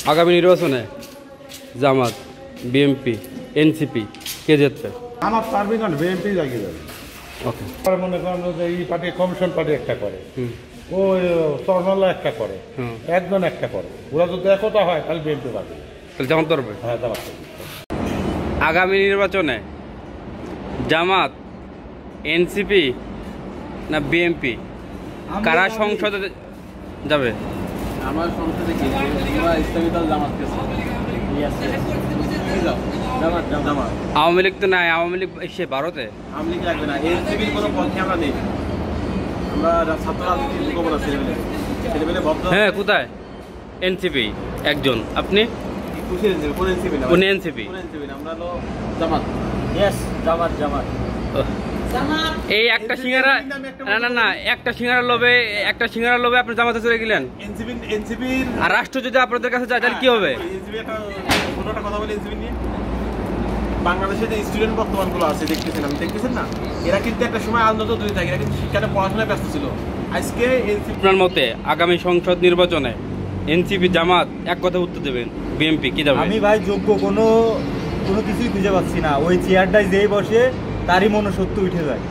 আগামী নির্বাচনে জামাত, BNP, NCP কে জিতবে? আমার পারবে কারণ বিএনপি জাগিয়ে যাবে। ওকে, মনে করেন যে এই পার্টি কমিশন পার্টি একটা করে, ওই চরমাল্লা একটা করে, একজন একটা করে, ওরা যদি একতা হয় তাহলে বিএনপি পাবে। তাহলে জামাত পারবে? হ্যাঁ, জামাত। আগামী নির্বাচনে জামাত, এনসিপি না বিএনপি কারা সংসদে যাবে? আমার সংসদে কি ইসলামী দল জামাতকে আওয়ামী লীগ তো নাই, আওয়ামী লীগ সে ভারতে। আওয়ামী লীগ লাগবে না, এনসিপির কোনো পক্ষে আমরা নেই। আমরা ছাত্র রাজনীতি করবো না, ছেলেমেলে ভদ্র। হ্যাঁ, কোথায়? এনসিপি একজন, আপনি? কোন এনসিপি না? কোন এনসিপি? আমরা হলো জামাত। ইয়েস, জামাত জামাত। এই একটা সিঙ্গারা, না একটা সিঙ্গারা লোভে আপনি জামাতে চলে গেলেন। এনসিপির আর রাষ্ট্র যদি আপনাদের কাছে যায় তাহলে কি হবে? একটা কথা বলি এনসিপি নিয়ে। বাংলাদেশে যে স্টুডেন্ট বর্তমানগুলো আছে দেখতেছেন, আমি দেখতেছেন না, এরা কিন্তু একটা সময় আন্দোলন দুই থাকে, এরা কিন্তু শিক্ষাটা পড়াশোনায় ব্যস্ত ছিল। আজকে আপনার মতে আগামী সংসদ নির্বাচনে এনসিপি, জামাত এক কথা উত্তর দেবেন, বিএনপি কি যাবে? আমি ভাই যোগ্য কোনো কিছুই খুঁজে পাচ্ছি না। ওই চেয়ারটায় যেই বসে তারই মনুষ্যত্ব উঠে যায়।